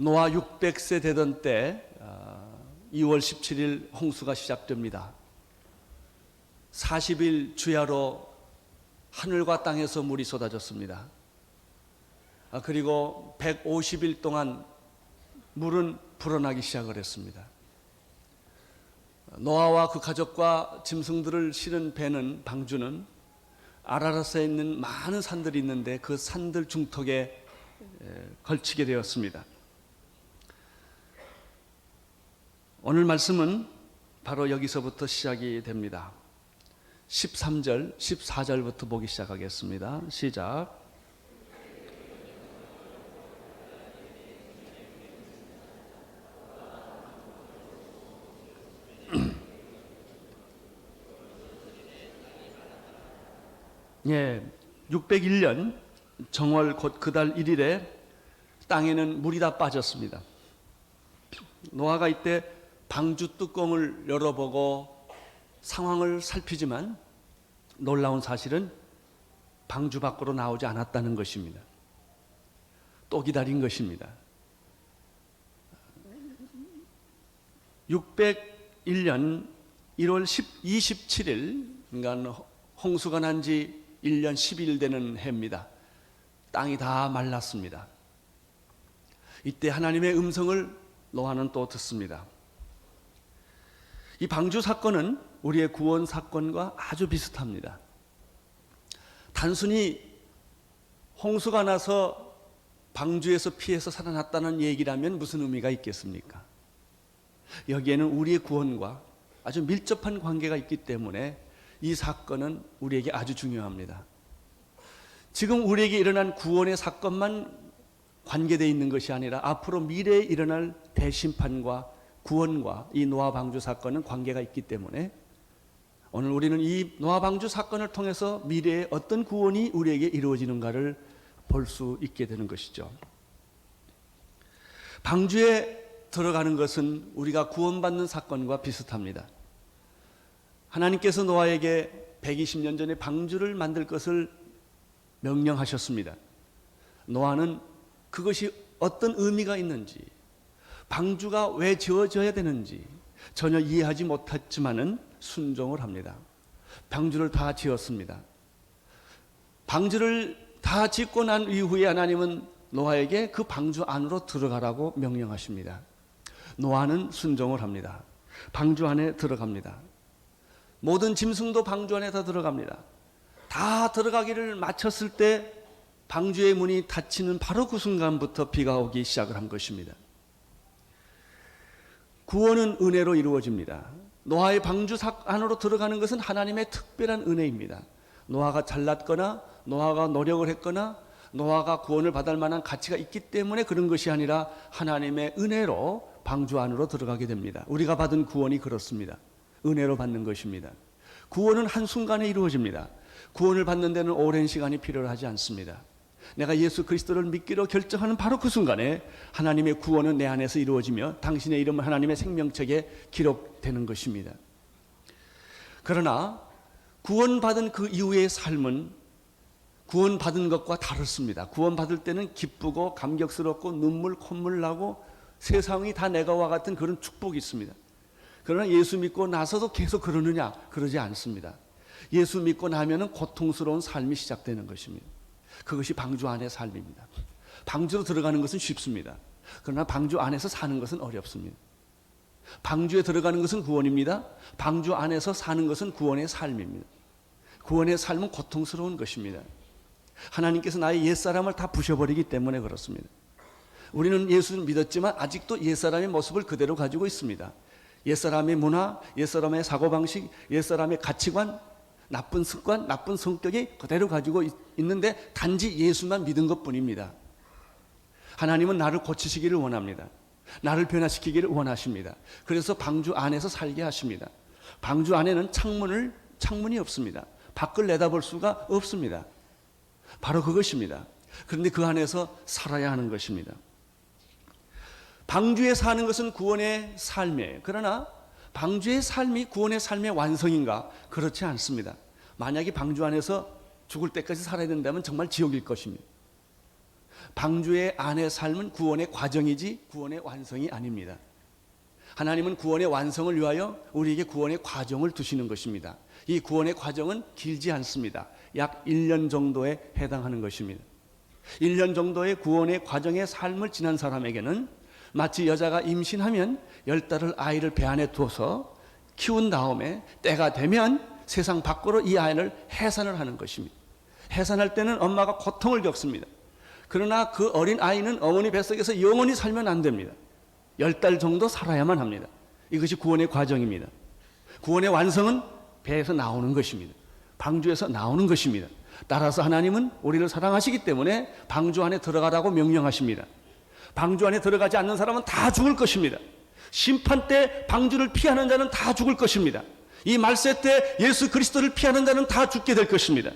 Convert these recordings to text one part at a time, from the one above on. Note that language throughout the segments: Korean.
노아 600세 되던 때 2월 17일 홍수가 시작됩니다. 40일 주야로 하늘과 땅에서 물이 쏟아졌습니다. 그리고 150일 동안 물은 불어나기 시작을 했습니다. 노아와 그 가족과 짐승들을 실은 배는, 방주는 아라랏에 있는 많은 산들이 있는데 그 산들 중턱에 걸치게 되었습니다. 오늘 말씀은 바로 여기서부터 시작이 됩니다. 13절, 14절부터 보기 시작하겠습니다. 시작. 예, 601년 정월 곧 그달 1일에 땅에는 물이 다 빠졌습니다. 노아가 이때 방주 뚜껑을 열어보고 상황을 살피지만 놀라운 사실은 방주 밖으로 나오지 않았다는 것입니다. 또 기다린 것입니다. 601년 1월 27일, 그러니까 홍수가 난 지 1년 10일 되는 해입니다. 땅이 다 말랐습니다. 이때 하나님의 음성을 노아는 또 듣습니다. 이 방주 사건은 우리의 구원 사건과 아주 비슷합니다. 단순히 홍수가 나서 방주에서 피해서 살아났다는 얘기라면 무슨 의미가 있겠습니까? 여기에는 우리의 구원과 아주 밀접한 관계가 있기 때문에 이 사건은 우리에게 아주 중요합니다. 지금 우리에게 일어난 구원의 사건만 관계되어 있는 것이 아니라 앞으로 미래에 일어날 대심판과 구원과 이 노아 방주 사건은 관계가 있기 때문에 오늘 우리는 이 노아 방주 사건을 통해서 미래에 어떤 구원이 우리에게 이루어지는가를 볼 수 있게 되는 것이죠. 방주에 들어가는 것은 우리가 구원받는 사건과 비슷합니다. 하나님께서 노아에게 120년 전에 방주를 만들 것을 명령하셨습니다. 노아는 그것이 어떤 의미가 있는지, 방주가 왜 지어져야 되는지 전혀 이해하지 못했지만은 순종을 합니다. 방주를 다 지었습니다. 방주를 다 짓고 난 이후에 하나님은 노아에게 그 방주 안으로 들어가라고 명령하십니다. 노아는 순종을 합니다. 방주 안에 들어갑니다. 모든 짐승도 방주 안에 다 들어갑니다. 다 들어가기를 마쳤을 때 방주의 문이 닫히는 바로 그 순간부터 비가 오기 시작을 한 것입니다. 구원은 은혜로 이루어집니다. 노아의 방주 안으로 들어가는 것은 하나님의 특별한 은혜입니다. 노아가 잘났거나 노아가 노력을 했거나 노아가 구원을 받을 만한 가치가 있기 때문에 그런 것이 아니라 하나님의 은혜로 방주 안으로 들어가게 됩니다. 우리가 받은 구원이 그렇습니다. 은혜로 받는 것입니다. 구원은 한순간에 이루어집니다. 구원을 받는 데는 오랜 시간이 필요하지 않습니다. 내가 예수 그리스도를 믿기로 결정하는 바로 그 순간에 하나님의 구원은 내 안에서 이루어지며 당신의 이름은 하나님의 생명책에 기록되는 것입니다. 그러나 구원받은 그 이후의 삶은 구원받은 것과 다릅니다. 구원받을 때는 기쁘고 감격스럽고 눈물 콧물 나고 세상이 다 내가와 같은 그런 축복이 있습니다. 그러나 예수 믿고 나서도 계속 그러느냐? 그러지 않습니다. 예수 믿고 나면은 고통스러운 삶이 시작되는 것입니다. 그것이 방주 안의 삶입니다. 방주로 들어가는 것은 쉽습니다. 그러나 방주 안에서 사는 것은 어렵습니다. 방주에 들어가는 것은 구원입니다. 방주 안에서 사는 것은 구원의 삶입니다. 구원의 삶은 고통스러운 것입니다. 하나님께서 나의 옛사람을 다 부셔버리기 때문에 그렇습니다. 우리는 예수를 믿었지만 아직도 옛사람의 모습을 그대로 가지고 있습니다. 옛사람의 문화, 옛사람의 사고방식, 옛사람의 가치관, 나쁜 습관, 나쁜 성격이 그대로 가지고 있는데 단지 예수만 믿은 것뿐입니다. 하나님은 나를 고치시기를 원합니다. 나를 변화시키기를 원하십니다. 그래서 방주 안에서 살게 하십니다. 방주 안에는 창문이 없습니다. 밖을 내다볼 수가 없습니다. 바로 그것입니다. 그런데 그 안에서 살아야 하는 것입니다. 방주에 사는 것은 구원의 삶이에요. 그러나 방주의 삶이 구원의 삶의 완성인가? 그렇지 않습니다. 만약에 방주 안에서 죽을 때까지 살아야 된다면 정말 지옥일 것입니다. 방주의 안의 삶은 구원의 과정이지 구원의 완성이 아닙니다. 하나님은 구원의 완성을 위하여 우리에게 구원의 과정을 두시는 것입니다. 이 구원의 과정은 길지 않습니다. 약 1년 정도에 해당하는 것입니다. 1년 정도의 구원의 과정의 삶을 지난 사람에게는 마치 여자가 임신하면 10달을 아이를 배 안에 두어서 키운 다음에 때가 되면 세상 밖으로 이 아이를 해산을 하는 것입니다. 해산할 때는 엄마가 고통을 겪습니다. 그러나 그 어린 아이는 어머니 뱃속에서 영원히 살면 안 됩니다. 10달 정도 살아야만 합니다. 이것이 구원의 과정입니다. 구원의 완성은 배에서 나오는 것입니다. 방주에서 나오는 것입니다. 따라서 하나님은 우리를 사랑하시기 때문에 방주 안에 들어가라고 명령하십니다. 방주 안에 들어가지 않는 사람은 다 죽을 것입니다. 심판 때 방주를 피하는 자는 다 죽을 것입니다. 이 말세 때 예수 그리스도를 피하는 자는 다 죽게 될 것입니다.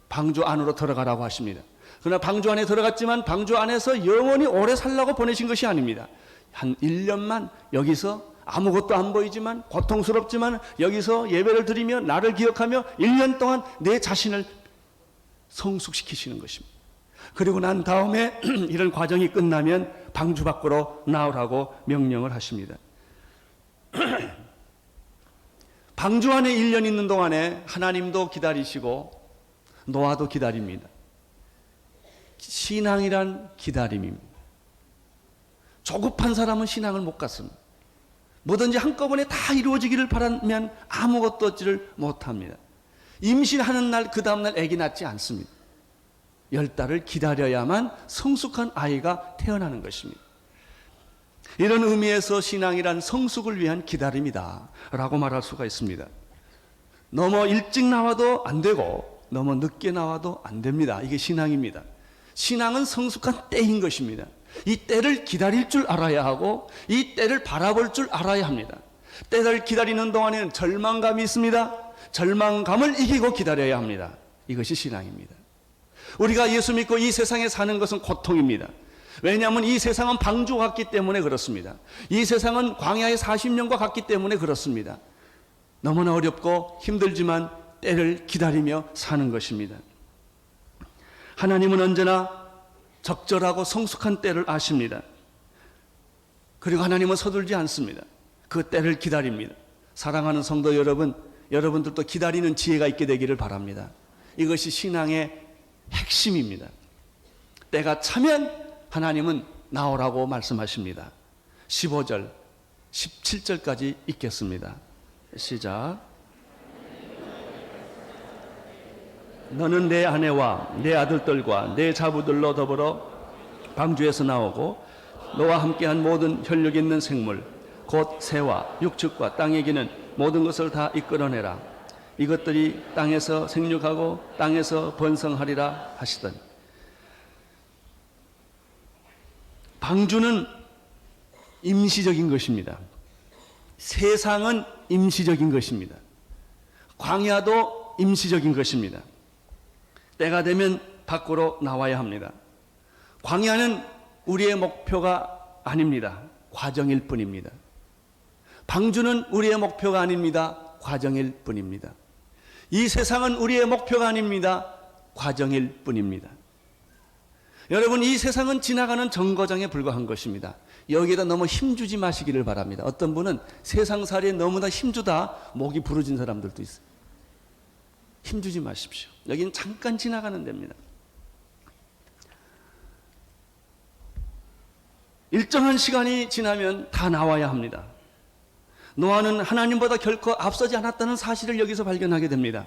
방주 안으로 들어가라고 하십니다. 그러나 방주 안에 들어갔지만 방주 안에서 영원히 오래 살라고 보내신 것이 아닙니다. 한 1년만 여기서 아무것도 안 보이지만 고통스럽지만 여기서 예배를 드리며 나를 기억하며 1년 동안 내 자신을 성숙시키시는 것입니다. 그리고 난 다음에 이런 과정이 끝나면 방주 밖으로 나오라고 명령을 하십니다. 방주 안에 1년 있는 동안에 하나님도 기다리시고 노아도 기다립니다. 신앙이란 기다림입니다. 조급한 사람은 신앙을 못 갖습니다. 뭐든지 한꺼번에 다 이루어지기를 바라면 아무것도 얻지를 못합니다. 임신하는 날 그 다음날 아기 낳지 않습니다. 10달을 기다려야만 성숙한 아이가 태어나는 것입니다. 이런 의미에서 신앙이란 성숙을 위한 기다림이다 라고 말할 수가 있습니다. 너무 일찍 나와도 안 되고 너무 늦게 나와도 안 됩니다. 이게 신앙입니다. 신앙은 성숙한 때인 것입니다. 이 때를 기다릴 줄 알아야 하고 이 때를 바라볼 줄 알아야 합니다. 때를 기다리는 동안에는 절망감이 있습니다. 절망감을 이기고 기다려야 합니다. 이것이 신앙입니다. 우리가 예수 믿고 이 세상에 사는 것은 고통입니다. 왜냐하면 이 세상은 방주와 같기 때문에 그렇습니다. 이 세상은 광야의 40년과 같기 때문에 그렇습니다. 너무나 어렵고 힘들지만 때를 기다리며 사는 것입니다. 하나님은 언제나 적절하고 성숙한 때를 아십니다. 그리고 하나님은 서둘지 않습니다. 그 때를 기다립니다. 사랑하는 성도 여러분, 여러분들도 기다리는 지혜가 있게 되기를 바랍니다. 이것이 신앙의 핵심입니다. 때가 차면 하나님은 나오라고 말씀하십니다. 15절, 17절까지 읽겠습니다. 시작. 너는 내 아내와 내 아들들과 내 자부들로 더불어 방주에서 나오고 너와 함께한 모든 혈육 있는 생물 곧 새와 육축과 땅에 기는 모든 것을 다 이끌어내라. 이것들이 땅에서 생육하고 땅에서 번성하리라 하시더니. 방주는 임시적인 것입니다. 세상은 임시적인 것입니다. 광야도 임시적인 것입니다. 때가 되면 밖으로 나와야 합니다. 광야는 우리의 목표가 아닙니다. 과정일 뿐입니다. 방주는 우리의 목표가 아닙니다. 과정일 뿐입니다. 이 세상은 우리의 목표가 아닙니다. 과정일 뿐입니다. 여러분, 이 세상은 지나가는 정거장에 불과한 것입니다. 여기에다 너무 힘주지 마시기를 바랍니다. 어떤 분은 세상살이에 너무나 힘주다 목이 부러진 사람들도 있어요. 힘주지 마십시오. 여기는 잠깐 지나가는 데입니다. 일정한 시간이 지나면 다 나와야 합니다. 노아는 하나님보다 결코 앞서지 않았다는 사실을 여기서 발견하게 됩니다.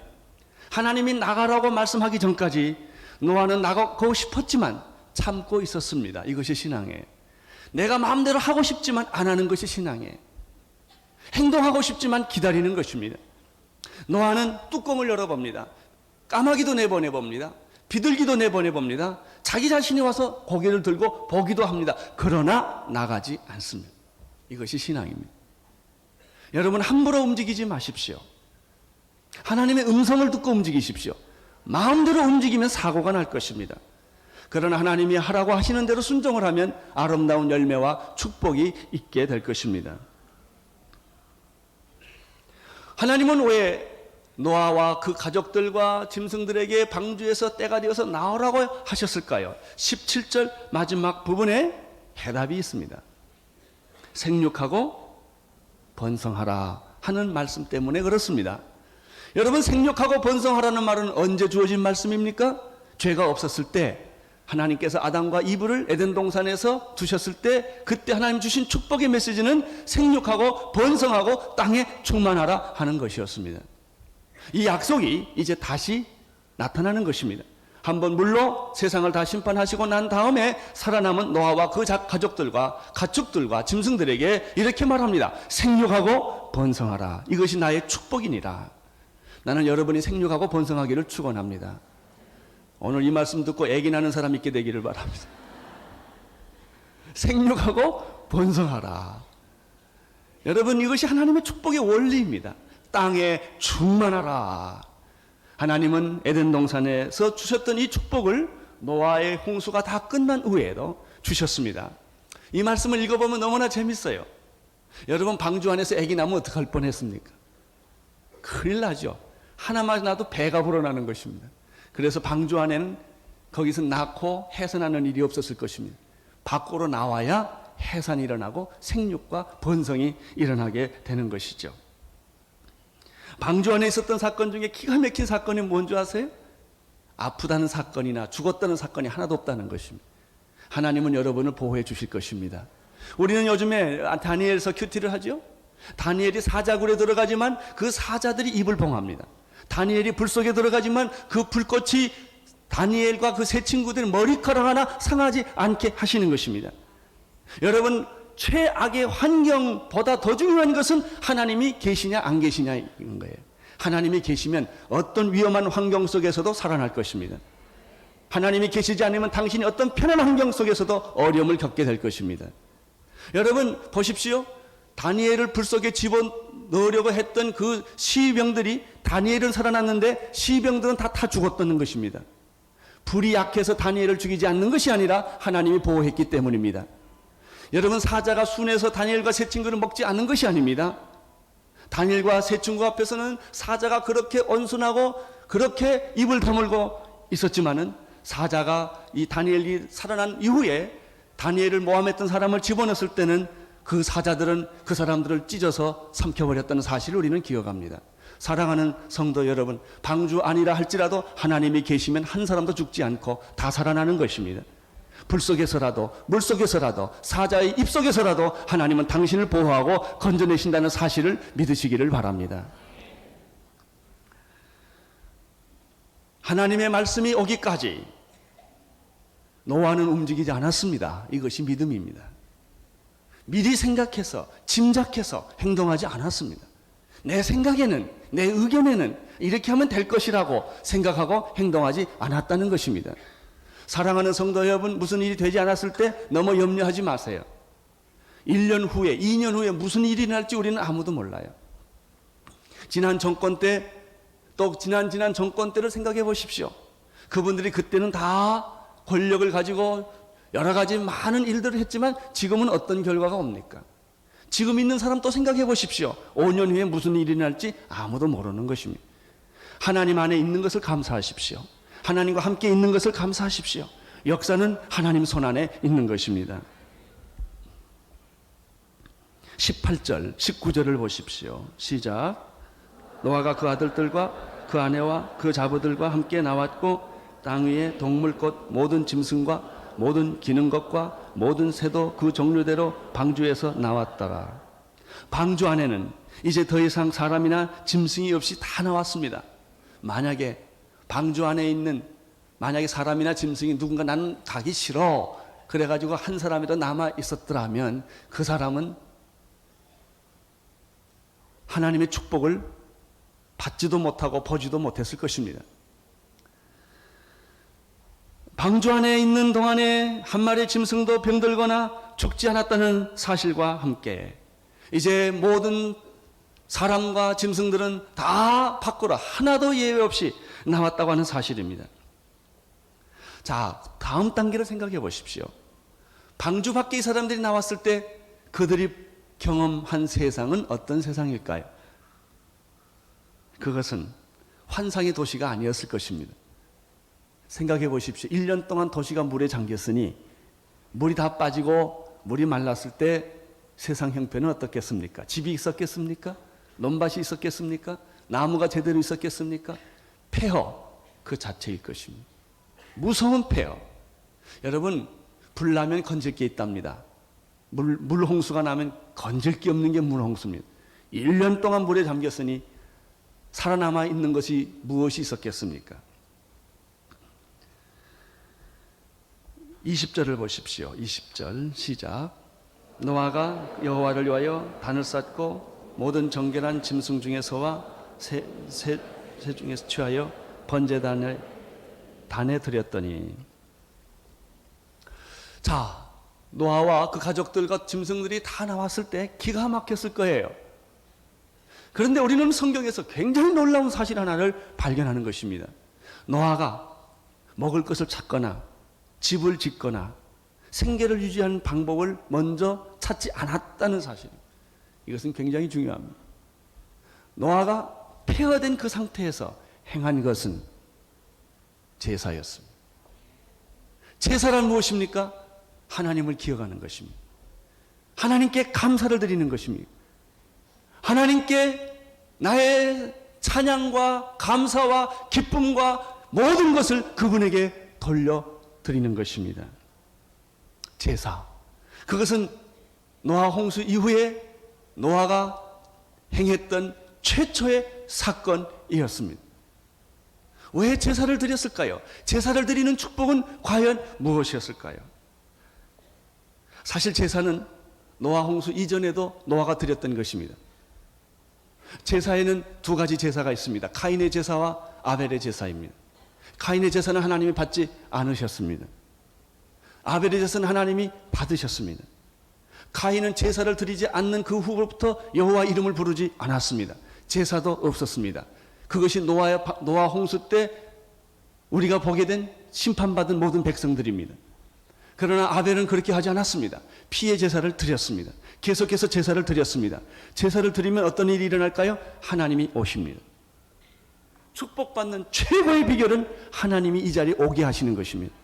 하나님이 나가라고 말씀하기 전까지 노아는 나가고 싶었지만 참고 있었습니다. 이것이 신앙이에요. 내가 마음대로 하고 싶지만 안 하는 것이 신앙이에요. 행동하고 싶지만 기다리는 것입니다. 노아는 뚜껑을 열어봅니다. 까마귀도 내보내봅니다. 비둘기도 내보내봅니다. 자기 자신이 와서 고개를 들고 보기도 합니다. 그러나 나가지 않습니다. 이것이 신앙입니다. 여러분, 함부로 움직이지 마십시오. 하나님의 음성을 듣고 움직이십시오. 마음대로 움직이면 사고가 날 것입니다. 그러나 하나님이 하라고 하시는 대로 순종을 하면 아름다운 열매와 축복이 있게 될 것입니다. 하나님은 왜 노아와 그 가족들과 짐승들에게 방주에서 때가 되어서 나오라고 하셨을까요? 17절 마지막 부분에 해답이 있습니다. 생육하고 번성하라 하는 말씀 때문에 그렇습니다. 여러분, 생육하고 번성하라는 말은 언제 주어진 말씀입니까? 죄가 없었을 때 하나님께서 아담과 이브를 에덴 동산에서 두셨을 때 그때 하나님 주신 축복의 메시지는 생육하고 번성하고 땅에 충만하라 하는 것이었습니다. 이 약속이 이제 다시 나타나는 것입니다. 한번 물로 세상을 다 심판하시고 난 다음에 살아남은 노아와 그 가족들과 가축들과 짐승들에게 이렇게 말합니다. 생육하고 번성하라. 이것이 나의 축복이니라. 나는 여러분이 생육하고 번성하기를 축원합니다. 오늘 이 말씀 듣고 아기 낳는 사람 있게 되기를 바랍니다. 생육하고 번성하라. 여러분, 이것이 하나님의 축복의 원리입니다. 땅에 충만하라. 하나님은 에덴 동산에서 주셨던 이 축복을 노아의 홍수가 다 끝난 후에도 주셨습니다. 이 말씀을 읽어보면 너무나 재밌어요. 여러분, 방주 안에서 아기 나면 어떡할 뻔했습니까? 큰일 나죠. 하나만 나도 배가 불어나는 것입니다. 그래서 방주 안에는 거기서 낳고 해산하는 일이 없었을 것입니다. 밖으로 나와야 해산이 일어나고 생육과 번성이 일어나게 되는 것이죠. 방주 안에 있었던 사건 중에 기가 막힌 사건이 뭔지 아세요? 아프다는 사건이나 죽었다는 사건이 하나도 없다는 것입니다. 하나님은 여러분을 보호해 주실 것입니다. 우리는 요즘에 다니엘서 큐티를 하죠. 다니엘이 사자굴에 들어가지만 그 사자들이 입을 봉합니다. 다니엘이 불 속에 들어가지만 그 불꽃이 다니엘과 그 세 친구들의 머리카락 하나 상하지 않게 하시는 것입니다. 여러분, 최악의 환경보다 더 중요한 것은 하나님이 계시냐 안 계시냐인 거예요. 하나님이 계시면 어떤 위험한 환경 속에서도 살아날 것입니다. 하나님이 계시지 않으면 당신이 어떤 편안한 환경 속에서도 어려움을 겪게 될 것입니다. 여러분 보십시오. 다니엘을 불 속에 집어넣으려고 했던 그 시병들이 다니엘은 살아났는데 시병들은 다 죽었다는 것입니다. 불이 약해서 다니엘을 죽이지 않는 것이 아니라 하나님이 보호했기 때문입니다. 여러분, 사자가 순에서 다니엘과 세 친구를 먹지 않는 것이 아닙니다. 다니엘과 세 친구 앞에서는 사자가 그렇게 온순하고 그렇게 입을 다물고 있었지만은 사자가 이 다니엘이 살아난 이후에 다니엘을 모함했던 사람을 집어넣었을 때는 그 사자들은 그 사람들을 찢어서 삼켜버렸다는 사실을 우리는 기억합니다. 사랑하는 성도 여러분, 방주 아니라 할지라도 하나님이 계시면 한 사람도 죽지 않고 다 살아나는 것입니다. 불 속에서라도 물 속에서라도 사자의 입 속에서라도 하나님은 당신을 보호하고 건져내신다는 사실을 믿으시기를 바랍니다. 하나님의 말씀이 오기까지 노아는 움직이지 않았습니다. 이것이 믿음입니다. 미리 생각해서 짐작해서 행동하지 않았습니다. 내 생각에는, 내 의견에는 이렇게 하면 될 것이라고 생각하고 행동하지 않았다는 것입니다. 사랑하는 성도 여러분, 무슨 일이 되지 않았을 때 너무 염려하지 마세요. 1년 후에, 2년 후에 무슨 일이 날지 우리는 아무도 몰라요. 지난 정권 때, 또 지난 정권 때를 생각해 보십시오. 그분들이 그때는 다 권력을 가지고 여러 가지 많은 일들을 했지만 지금은 어떤 결과가 옵니까? 지금 있는 사람 또 생각해 보십시오. 5년 후에 무슨 일이 날지 아무도 모르는 것입니다. 하나님 안에 있는 것을 감사하십시오. 하나님과 함께 있는 것을 감사하십시오. 역사는 하나님 손 안에 있는 것입니다. 18절, 19절을 보십시오. 시작. 노아가 그 아들들과 그 아내와 그 자부들과 함께 나왔고 땅 위에 동물꽃 모든 짐승과 모든 기는 것과 모든 새도 그 종류대로 방주에서 나왔더라. 방주 안에는 이제 더 이상 사람이나 짐승이 없이 다 나왔습니다. 만약에 방주 안에 있는 만약에 사람이나 짐승이 누군가 나는 가기 싫어 그래가지고 한 사람이라도 남아 있었더라면 그 사람은 하나님의 축복을 받지도 못하고 보지도 못했을 것입니다. 방주 안에 있는 동안에 한 마리의 짐승도 병들거나 죽지 않았다는 사실과 함께 이제 모든 사람과 짐승들은 다 밖으로 하나도 예외 없이 나왔다고 하는 사실입니다. 자, 다음 단계를 생각해 보십시오. 방주 밖에 이 사람들이 나왔을 때 그들이 경험한 세상은 어떤 세상일까요? 그것은 환상의 도시가 아니었을 것입니다. 생각해 보십시오. 1년 동안 도시가 물에 잠겼으니 물이 다 빠지고 물이 말랐을 때 세상 형편은 어떻겠습니까? 집이 있었겠습니까? 논밭이 있었겠습니까? 나무가 제대로 있었겠습니까? 폐허 그 자체일 것입니다. 무서운 폐허. 여러분, 불 나면 건질 게 있답니다. 물홍수가 나면 건질 게 없는 게 물홍수입니다. 1년 동안 물에 잠겼으니 살아남아 있는 것이 무엇이 있었겠습니까? 20절을 보십시오. 20절 시작. 노아가 여호와를 위하여 단을 쌓고 모든 정결한 짐승 중에서와 새 중에서 취하여 번제단을 단에 드렸더니. 자, 노아와 그 가족들과 짐승들이 다 나왔을 때 기가 막혔을 거예요. 그런데 우리는 성경에서 굉장히 놀라운 사실 하나를 발견하는 것입니다. 노아가 먹을 것을 찾거나 집을 짓거나 생계를 유지하는 방법을 먼저 찾지 않았다는 사실. 이것은 굉장히 중요합니다. 노아가 폐허된 그 상태에서 행한 것은 제사였습니다. 제사란 무엇입니까? 하나님을 기억하는 것입니다. 하나님께 감사를 드리는 것입니다. 하나님께 나의 찬양과 감사와 기쁨과 모든 것을 그분에게 돌려드리는 것입니다. 제사. 그것은 노아 홍수 이후에 노아가 행했던 최초의 사건이었습니다. 왜 제사를 드렸을까요? 제사를 드리는 축복은 과연 무엇이었을까요? 사실 제사는 노아 홍수 이전에도 노아가 드렸던 것입니다. 제사에는 두 가지 제사가 있습니다. 가인의 제사와 아벨의 제사입니다. 가인의 제사는 하나님이 받지 않으셨습니다. 아벨의 제사는 하나님이 받으셨습니다. 가인은 제사를 드리지 않는 그 후부터 여호와 이름을 부르지 않았습니다. 제사도 없었습니다. 그것이 노아 홍수 때 우리가 보게 된 심판받은 모든 백성들입니다. 그러나 아벨은 그렇게 하지 않았습니다. 피의 제사를 드렸습니다. 계속해서 제사를 드렸습니다. 제사를 드리면 어떤 일이 일어날까요? 하나님이 오십니다. 축복받는 최고의 비결은 하나님이 이 자리에 오게 하시는 것입니다.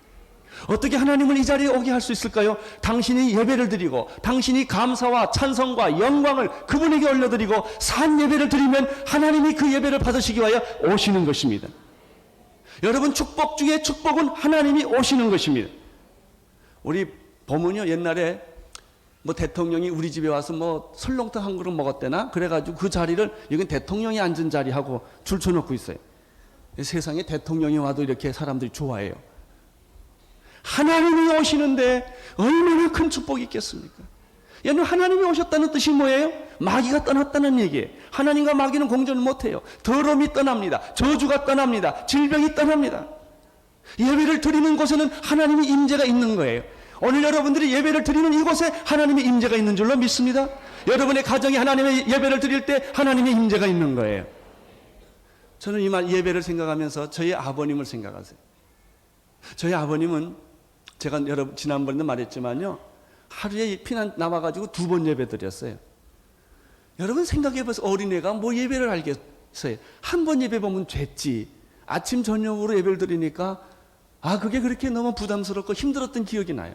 어떻게 하나님을 이 자리에 오게 할 수 있을까요? 당신이 예배를 드리고 당신이 감사와 찬성과 영광을 그분에게 올려드리고 산 예배를 드리면 하나님이 그 예배를 받으시기 위하여 오시는 것입니다. 여러분, 축복 중에 축복은 하나님이 오시는 것입니다. 우리 보면요, 옛날에 뭐 대통령이 우리 집에 와서 뭐 설렁탕 한 그릇 먹었대나 그래가지고 그 자리를 여긴 대통령이 앉은 자리하고 줄쳐놓고 있어요. 세상에 대통령이 와도 이렇게 사람들이 좋아해요. 하나님이 오시는데 얼마나 큰 축복이 있겠습니까? 여러분, 하나님이 오셨다는 뜻이 뭐예요? 마귀가 떠났다는 얘기예요. 하나님과 마귀는 공존을 못해요. 더러움이 떠납니다. 저주가 떠납니다. 질병이 떠납니다. 예배를 드리는 곳에는 하나님의 임재가 있는 거예요. 오늘 여러분들이 예배를 드리는 이곳에 하나님의 임재가 있는 줄로 믿습니다. 여러분의 가정에 하나님의 예배를 드릴 때 하나님의 임재가 있는 거예요. 저는 이 말 예배를 생각하면서 저희 아버님을 생각하세요. 저희 아버님은 제가 지난번에도 말했지만요, 하루에 피난 남아가지고 2번 예배 드렸어요. 여러분 생각해보세요. 어린애가 뭐 예배를 알겠어요. 한 번 예배 보면 됐지. 아침 저녁으로 예배를 드리니까 그게 그렇게 너무 부담스럽고 힘들었던 기억이 나요.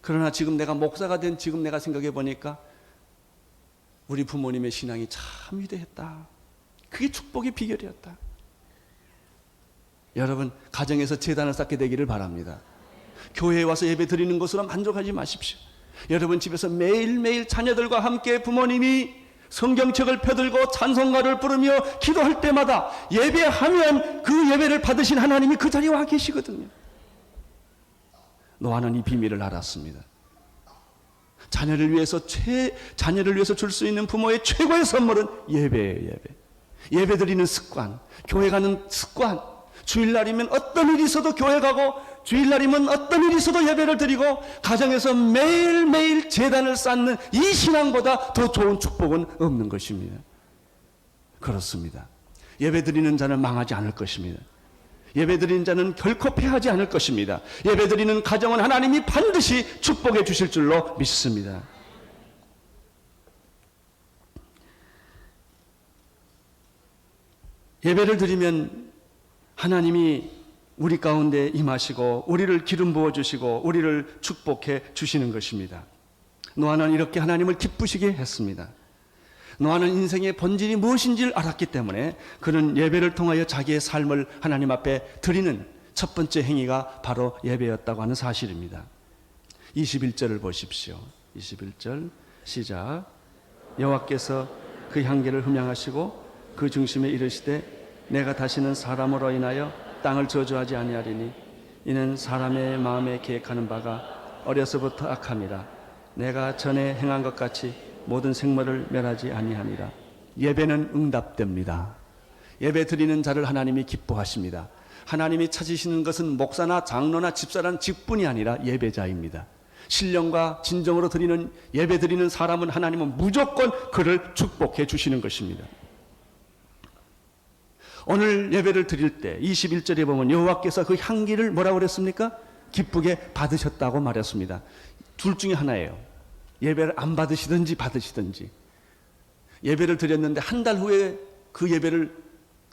그러나 지금 내가 목사가 된 지금 내가 생각해 보니까 우리 부모님의 신앙이 참 위대했다. 그게 축복의 비결이었다. 여러분, 가정에서 제단을 쌓게 되기를 바랍니다. 교회에 와서 예배 드리는 것으로 만족하지 마십시오. 여러분 집에서 매일매일 자녀들과 함께 부모님이 성경책을 펴들고 찬송가를 부르며 기도할 때마다 예배하면 그 예배를 받으신 하나님이 그 자리에 와 계시거든요. 노아는 이 비밀을 알았습니다. 자녀를 위해서 줄 수 있는 부모의 최고의 선물은 예배예요. 예배 드리는 습관, 교회 가는 습관. 주일날이면 어떤 일이 있어도 교회 가고 주일날이면 어떤 일이 있어도 예배를 드리고 가정에서 매일매일 제단을 쌓는 이 신앙보다 더 좋은 축복은 없는 것입니다. 그렇습니다. 예배 드리는 자는 망하지 않을 것입니다. 예배 드리는 자는 결코 패하지 않을 것입니다. 예배 드리는 가정은 하나님이 반드시 축복해 주실 줄로 믿습니다. 예배를 드리면 하나님이 우리 가운데 임하시고 우리를 기름 부어주시고 우리를 축복해 주시는 것입니다. 노아는 이렇게 하나님을 기쁘시게 했습니다. 노아는 인생의 본질이 무엇인지를 알았기 때문에 그는 예배를 통하여 자기의 삶을 하나님 앞에 드리는 첫 번째 행위가 바로 예배였다고 하는 사실입니다. 21절을 보십시오. 21절 시작. 여호와께서 그 향기를 흠양하시고 그 중심에 이르시되 내가 다시는 사람으로 인하여 땅을 저주하지 아니하리니 이는 사람의 마음에 계획하는 바가 어려서부터 악함이라. 내가 전에 행한 것 같이 모든 생물을 멸하지 아니하니라. 예배는 응답됩니다. 예배 드리는 자를 하나님이 기뻐하십니다. 하나님이 찾으시는 것은 목사나 장로나 집사라는 직분이 아니라 예배자입니다. 신령과 진정으로 드리는 예배 드리는 사람은 하나님은 무조건 그를 축복해 주시는 것입니다. 오늘 예배를 드릴 때 21절에 보면 여호와께서 그 향기를 뭐라고 그랬습니까? 기쁘게 받으셨다고 말했습니다. 둘 중에 하나예요. 예배를 안 받으시든지 받으시든지. 예배를 드렸는데 한 달 후에 그 예배를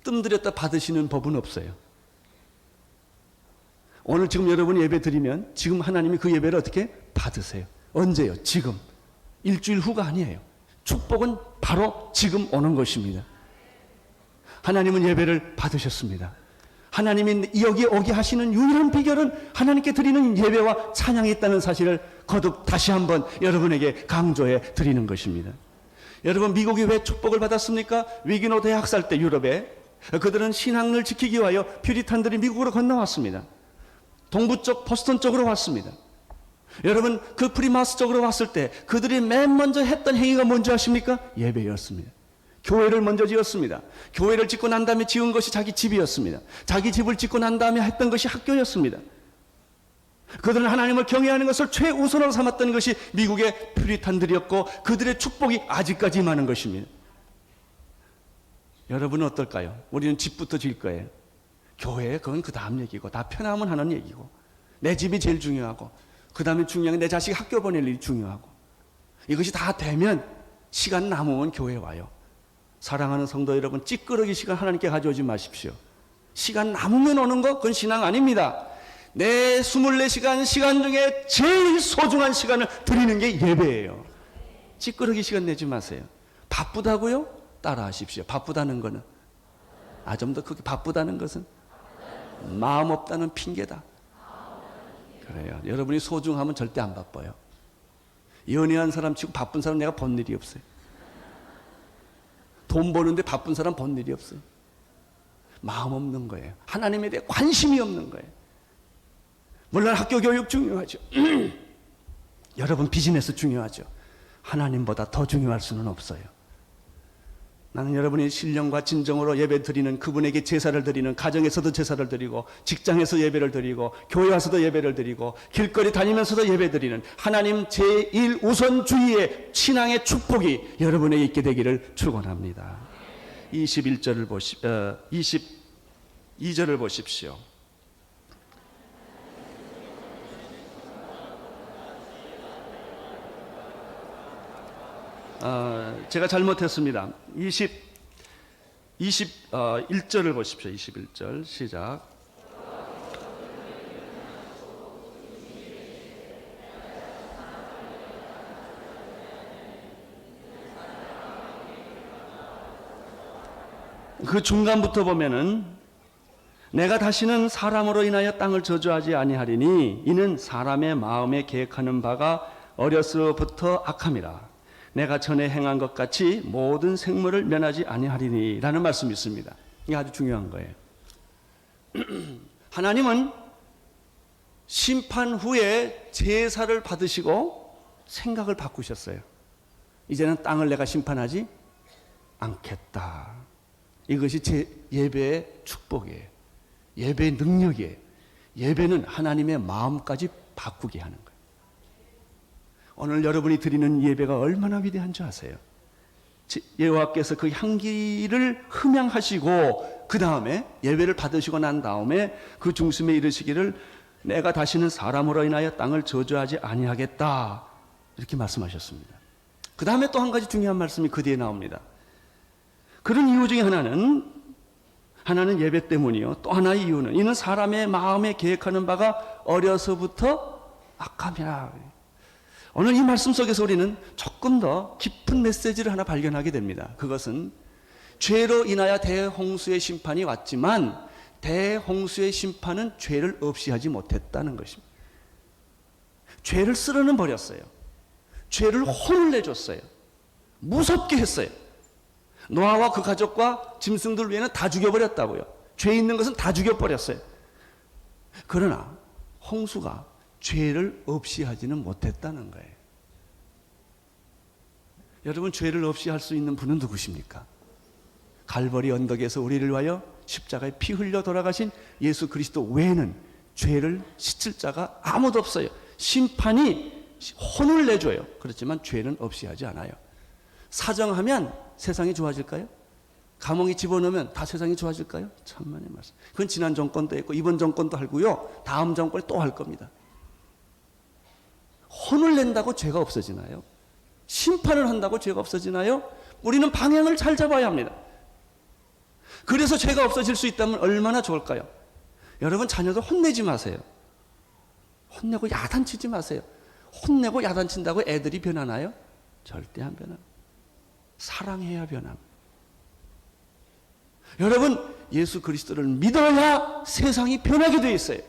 뜸들였다 받으시는 법은 없어요. 오늘 지금 여러분이 예배 드리면 지금 하나님이 그 예배를 어떻게 받으세요? 언제요? 지금. 일주일 후가 아니에요. 축복은 바로 지금 오는 것입니다. 하나님은 예배를 받으셨습니다. 하나님이 여기에 오게 하시는 유일한 비결은 하나님께 드리는 예배와 찬양이 있다는 사실을 거듭 다시 한번 여러분에게 강조해 드리는 것입니다. 여러분, 미국이 왜 축복을 받았습니까? 위기노 대학살 때 유럽에 그들은 신앙을 지키기 위하여 퓨리탄들이 미국으로 건너왔습니다. 동부 쪽 보스턴 쪽으로 왔습니다. 여러분, 그 프리마스 쪽으로 왔을 때 그들이 맨 먼저 했던 행위가 뭔지 아십니까? 예배였습니다. 교회를 먼저 지었습니다. 교회를 짓고 난 다음에 지은 것이 자기 집이었습니다. 자기 집을 짓고 난 다음에 했던 것이 학교였습니다. 그들은 하나님을 경외하는 것을 최우선으로 삼았던 것이 미국의 퓨리탄들이었고 그들의 축복이 아직까지 임하는 것입니다. 여러분은 어떨까요? 우리는 집부터 지을 거예요. 교회, 그건 그 다음 얘기고 다 편하면 하는 얘기고 내 집이 제일 중요하고 그 다음에 중요한 게 내 자식 학교 보낼 일이 중요하고 이것이 다 되면 시간 남으면 교회 와요. 사랑하는 성도 여러분, 찌끄러기 시간 하나님께 가져오지 마십시오. 시간 남으면 오는 거 그건 신앙 아닙니다. 내 24시간 시간 중에 제일 소중한 시간을 드리는 게 예배예요. 찌끄러기 시간 내지 마세요. 바쁘다고요? 따라 하십시오. 바쁘다는 거는 좀 더 크게 바쁘다는 것은 마음 없다는 핑계다. 그래요. 여러분이 소중하면 절대 안 바빠요. 연애한 사람 치고 바쁜 사람 내가 본 일이 없어요. 돈 버는데 바쁜 사람 본 일이 없어요. 마음 없는 거예요. 하나님에 대해 관심이 없는 거예요. 물론 학교 교육 중요하죠. 여러분 비즈니스 중요하죠. 하나님보다 더 중요할 수는 없어요. 나는 여러분이 신령과 진정으로 예배 드리는 그분에게 제사를 드리는, 가정에서도 제사를 드리고 직장에서 예배를 드리고 교회 와서도 예배를 드리고 길거리 다니면서도 예배 드리는 하나님 제1우선주의의 신앙의 축복이 여러분에게 있게 되기를 축원합니다. 22절을 보십시오. 제가 잘못했습니다. 21절을 보십시오. 21절 시작. 그 중간부터 보면은 내가 다시는 사람으로 인하여 땅을 저주하지 아니하리니 이는 사람의 마음에 계획하는 바가 어려서부터 악함이라. 내가 전에 행한 것 같이 모든 생물을 면하지 아니하리니 라는 말씀이 있습니다. 이게 아주 중요한 거예요. 하나님은 심판 후에 제사를 받으시고 생각을 바꾸셨어요. 이제는 땅을 내가 심판하지 않겠다. 이것이 제 예배의 축복이에요. 예배의 능력이에요. 예배는 하나님의 마음까지 바꾸게 하는 거예요. 오늘 여러분이 드리는 예배가 얼마나 위대한 줄 아세요? 여호와께서 그 향기를 흠양하시고 그 다음에 예배를 받으시고 난 다음에 그 중심에 이르시기를 내가 다시는 사람으로 인하여 땅을 저주하지 아니하겠다 이렇게 말씀하셨습니다. 그 다음에 또 한 가지 중요한 말씀이 그 뒤에 나옵니다. 그런 이유 중에 하나는 하나는 예배 때문이요. 또 하나의 이유는 이는 사람의 마음에 계획하는 바가 어려서부터 악함이라. 오늘 이 말씀 속에서 우리는 조금 더 깊은 메시지를 하나 발견하게 됩니다. 그것은 죄로 인하여 대홍수의 심판이 왔지만 대홍수의 심판은 죄를 없이 하지 못했다는 것입니다. 죄를 쓸어는 버렸어요. 죄를 혼을 내줬어요. 무섭게 했어요. 노아와 그 가족과 짐승들 외에는 다 죽여버렸다고요. 죄 있는 것은 다 죽여버렸어요. 그러나 홍수가 죄를 없이 하지는 못했다는 거예요. 여러분, 죄를 없이 할 수 있는 분은 누구십니까? 갈보리 언덕에서 우리를 위하여 십자가에 피 흘려 돌아가신 예수 그리스도 외에는 죄를 씻을 자가 아무도 없어요. 심판이 혼을 내줘요. 그렇지만 죄는 없이 하지 않아요. 사정하면 세상이 좋아질까요? 감옥에 집어넣으면 다 세상이 좋아질까요? 천만의 말씀. 그건 지난 정권도 했고 이번 정권도 하고요. 다음 정권에 또 할 겁니다. 혼을 낸다고 죄가 없어지나요? 심판을 한다고 죄가 없어지나요? 우리는 방향을 잘 잡아야 합니다. 그래서 죄가 없어질 수 있다면 얼마나 좋을까요? 여러분, 자녀들 혼내지 마세요. 혼내고 야단치지 마세요. 혼내고 야단친다고 애들이 변하나요? 절대 안 변합니다. 사랑해야 변합니다. 여러분, 예수 그리스도를 믿어야 세상이 변하게 되어 있어요.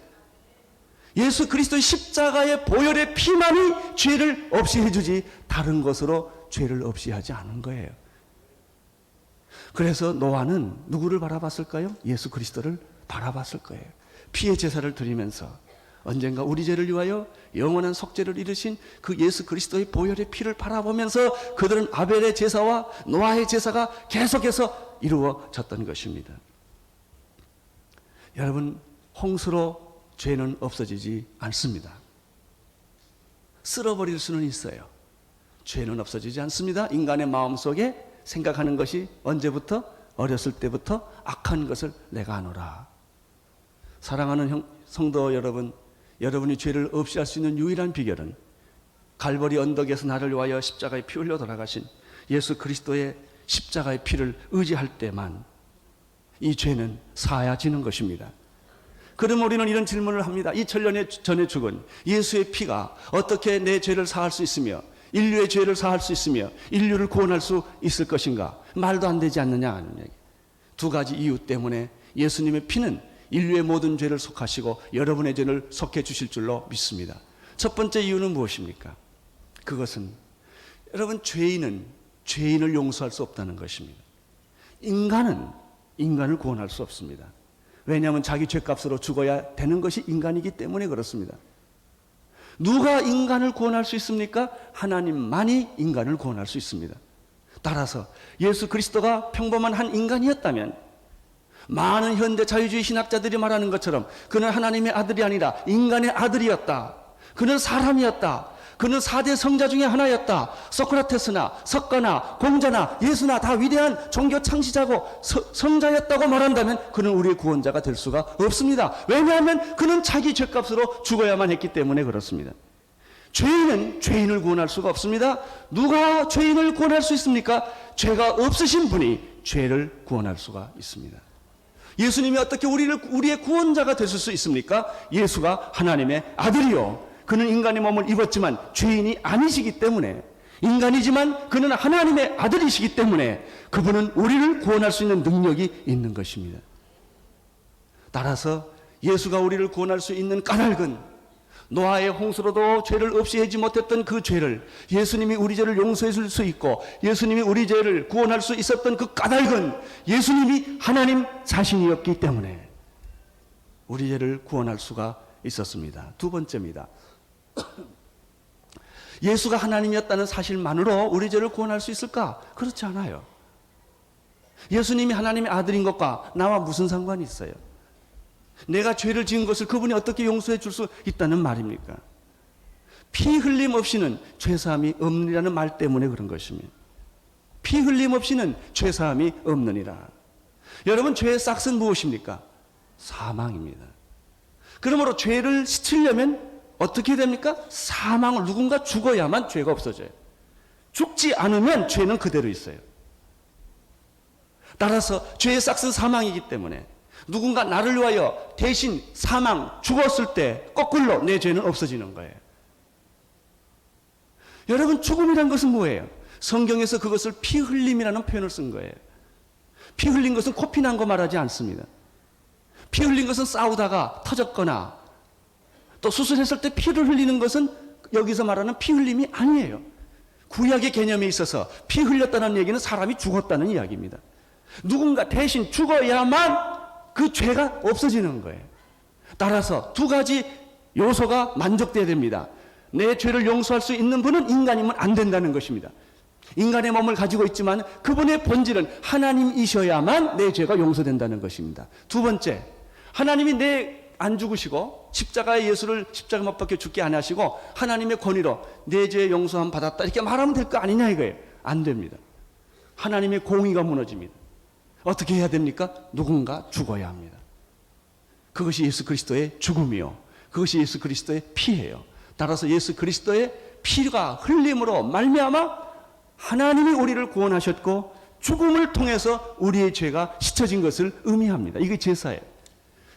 예수 그리스도의 십자가의 보혈의 피만이 죄를 없이 해주지 다른 것으로 죄를 없이 하지 않은 거예요. 그래서 노아는 누구를 바라봤을까요? 예수 그리스도를 바라봤을 거예요. 피의 제사를 드리면서 언젠가 우리 죄를 위하여 영원한 속죄를 이루신 그 예수 그리스도의 보혈의 피를 바라보면서 그들은 아벨의 제사와 노아의 제사가 계속해서 이루어졌던 것입니다. 여러분, 홍수로 죄는 없어지지 않습니다. 쓸어버릴 수는 있어요. 죄는 없어지지 않습니다. 인간의 마음속에 생각하는 것이 언제부터? 어렸을 때부터 악한 것을 내가 하노라. 사랑하는 성도 여러분, 여러분이 죄를 없이 할 수 있는 유일한 비결은 갈보리 언덕에서 나를 위하여 십자가에 피 흘려 돌아가신 예수 그리스도의 십자가의 피를 의지할 때만 이 죄는 사하여지는 것입니다. 그럼 우리는 이런 질문을 합니다. 2000년 전에 죽은 예수의 피가 어떻게 내 죄를 사할 수 있으며 인류의 죄를 사할 수 있으며 인류를 구원할 수 있을 것인가? 말도 안 되지 않느냐 하는 얘기. 두 가지 이유 때문에 예수님의 피는 인류의 모든 죄를 속하시고 여러분의 죄를 속해 주실 줄로 믿습니다. 첫 번째 이유는 무엇입니까? 그것은 여러분, 죄인은 죄인을 용서할 수 없다는 것입니다. 인간은 인간을 구원할 수 없습니다. 왜냐하면 자기 죄값으로 죽어야 되는 것이 인간이기 때문에 그렇습니다. 누가 인간을 구원할 수 있습니까? 하나님만이 인간을 구원할 수 있습니다. 따라서 예수 그리스도가 평범한 한 인간이었다면 많은 현대 자유주의 신학자들이 말하는 것처럼 그는 하나님의 아들이 아니라 인간의 아들이었다. 그는 사람이었다. 그는 4대 성자 중에 하나였다. 소크라테스나 석가나 공자나 예수나 다 위대한 종교 창시자고 성자였다고 말한다면 그는 우리의 구원자가 될 수가 없습니다. 왜냐하면 그는 자기 죄값으로 죽어야만 했기 때문에 그렇습니다. 죄인은 죄인을 구원할 수가 없습니다. 누가 죄인을 구원할 수 있습니까? 죄가 없으신 분이 죄를 구원할 수가 있습니다. 예수님이 어떻게 우리의 구원자가 되실 수 있습니까? 예수가 하나님의 아들이요, 그는 인간의 몸을 입었지만 죄인이 아니시기 때문에, 인간이지만 그는 하나님의 아들이시기 때문에 그분은 우리를 구원할 수 있는 능력이 있는 것입니다. 따라서 예수가 우리를 구원할 수 있는 까닭은 노아의 홍수로도 죄를 없이 하지 못했던 그 죄를 예수님이 우리 죄를 용서해 줄 수 있고 예수님이 우리 죄를 구원할 수 있었던 그 까닭은 예수님이 하나님 자신이었기 때문에 우리 죄를 구원할 수가 있었습니다. 두 번째입니다. 예수가 하나님이었다는 사실만으로 우리 죄를 구원할 수 있을까? 그렇지 않아요. 예수님이 하나님의 아들인 것과 나와 무슨 상관이 있어요? 내가 죄를 지은 것을 그분이 어떻게 용서해 줄 수 있다는 말입니까? 피 흘림 없이는 죄사함이 없느니라는 말 때문에 그런 것입니다. 피 흘림 없이는 죄사함이 없느니라. 여러분, 죄의 싹은 무엇입니까? 사망입니다. 그러므로 죄를 씻으려면 어떻게 됩니까? 사망을, 누군가 죽어야만 죄가 없어져요. 죽지 않으면 죄는 그대로 있어요. 따라서 죄의 삭스 사망이기 때문에 누군가 나를 위하여 대신 사망, 죽었을 때 거꾸로 내 죄는 없어지는 거예요. 여러분, 죽음이란 것은 뭐예요? 성경에서 그것을 피 흘림이라는 표현을 쓴 거예요. 피 흘린 것은 코피 난 거 말하지 않습니다. 피 흘린 것은 싸우다가 터졌거나 또 수술했을 때 피를 흘리는 것은 여기서 말하는 피 흘림이 아니에요. 구약의 개념에 있어서 피 흘렸다는 얘기는 사람이 죽었다는 이야기입니다. 누군가 대신 죽어야만 그 죄가 없어지는 거예요. 따라서 두 가지 요소가 만족돼야 됩니다. 내 죄를 용서할 수 있는 분은 인간이면 안 된다는 것입니다. 인간의 몸을 가지고 있지만 그분의 본질은 하나님이셔야만 내 죄가 용서된다는 것입니다. 두 번째, 하나님이 안 죽으시고 십자가의 예수를 십자가 못 박혀 죽게 안 하시고 하나님의 권위로 내 죄 용서함 받았다 이렇게 말하면 될 거 아니냐 이거예요. 안 됩니다. 하나님의 공의가 무너집니다. 어떻게 해야 됩니까? 누군가 죽어야 합니다. 그것이 예수 그리스도의 죽음이요, 그것이 예수 그리스도의 피예요. 따라서 예수 그리스도의 피가 흘림으로 말미암아 하나님이 우리를 구원하셨고 죽음을 통해서 우리의 죄가 씻어진 것을 의미합니다. 이게 제사예요.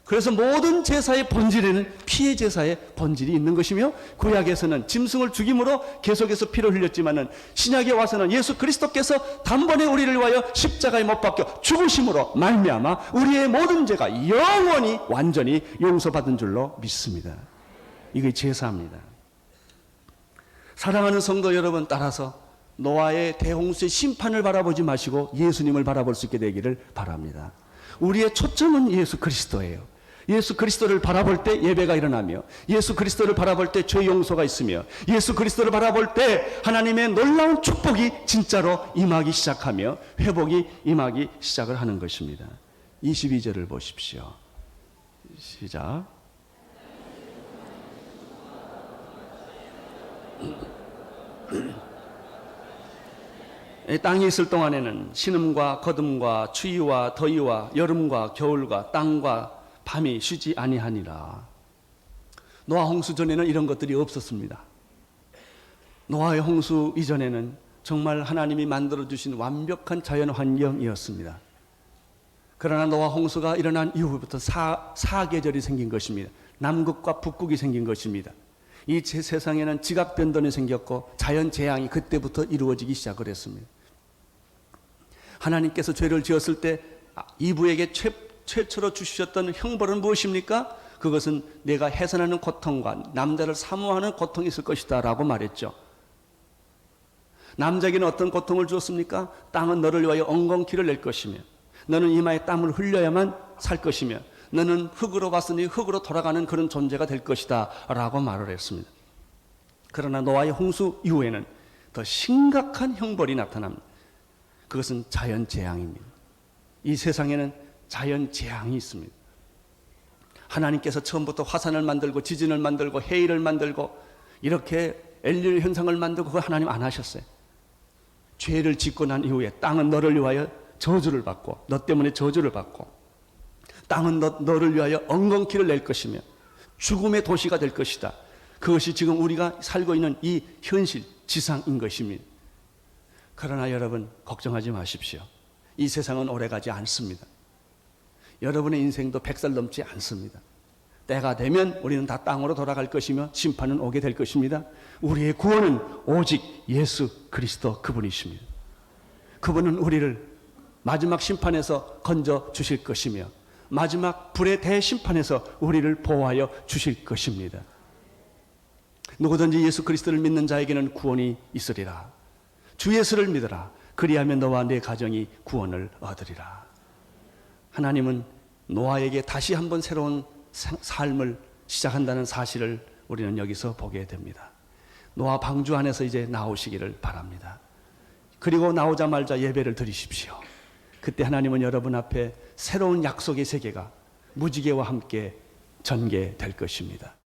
그래서 모든 제사의 본질에는 피의 제사의 본질이 있는 것이며, 구약에서는 짐승을 죽임으로 계속해서 피를 흘렸지만은 신약에 와서는 예수 그리스도께서 단번에 우리를 위하여 십자가에 못 박혀 죽으심으로 말미암아 우리의 모든 죄가 영원히 완전히 용서받은 줄로 믿습니다. 이게 제사입니다. 사랑하는 성도 여러분, 따라서 노아의 대홍수의 심판을 바라보지 마시고 예수님을 바라볼 수 있게 되기를 바랍니다. 우리의 초점은 예수 그리스도예요. 예수 그리스도를 바라볼 때 예배가 일어나며, 예수 그리스도를 바라볼 때 죄 용서가 있으며, 예수 그리스도를 바라볼 때 하나님의 놀라운 축복이 진짜로 임하기 시작하며 회복이 임하기 시작을 하는 것입니다. 22절을 보십시오. 시작. 땅이 있을 동안에는 신음과 거듭과 추위와 더위와 여름과 겨울과 땅과 밤이 쉬지 아니하니라. 노아 홍수 전에는 이런 것들이 없었습니다. 노아의 홍수 이전에는 정말 하나님이 만들어주신 완벽한 자연 환경이었습니다. 그러나 노아 홍수가 일어난 이후부터 사계절이 생긴 것입니다. 남극과 북극이 생긴 것입니다. 이 세상에는 지각 변동이 생겼고 자연 재앙이 그때부터 이루어지기 시작을 했습니다. 하나님께서 죄를 지었을 때 이브에게 최초로 주셨던 형벌은 무엇입니까? 그것은 내가 해산하는 고통과 남자를 사모하는 고통이 있을 것이다 라고 말했죠. 남자에게는 어떤 고통을 주었습니까? 땅은 너를 위하여 엉겅퀴를 낼 것이며, 너는 이마에 땀을 흘려야만 살 것이며, 너는 흙으로 왔으니 흙으로 돌아가는 그런 존재가 될 것이다 라고 말을 했습니다. 그러나 노아의 홍수 이후에는 더 심각한 형벌이 나타납니다. 그것은 자연재앙입니다. 이 세상에는 자연재앙이 있습니다. 하나님께서 처음부터 화산을 만들고 지진을 만들고 해일을 만들고 이렇게 엘니뇨 현상을 만들고 그걸 하나님 안 하셨어요. 죄를 짓고 난 이후에 땅은 너를 위하여 저주를 받고, 너 때문에 저주를 받고, 땅은 너를 위하여 엉겅퀴를 낼 것이며 죽음의 도시가 될 것이다. 그것이 지금 우리가 살고 있는 이 현실 지상인 것입니다. 그러나 여러분, 걱정하지 마십시오. 이 세상은 오래가지 않습니다. 여러분의 인생도 100살 넘지 않습니다. 때가 되면 우리는 다 땅으로 돌아갈 것이며 심판은 오게 될 것입니다. 우리의 구원은 오직 예수 그리스도 그분이십니다. 그분은 우리를 마지막 심판에서 건져 주실 것이며 마지막 불의 대심판에서 우리를 보호하여 주실 것입니다. 누구든지 예수 그리스도를 믿는 자에게는 구원이 있으리라. 주 예수를 믿어라. 그리하면 너와 네 가정이 구원을 얻으리라. 하나님은 노아에게 다시 한번 새로운 삶을 시작한다는 사실을 우리는 여기서 보게 됩니다. 노아 방주 안에서 이제 나오시기를 바랍니다. 그리고 나오자마자 예배를 드리십시오. 그때 하나님은 여러분 앞에 새로운 약속의 세계가 무지개와 함께 전개될 것입니다.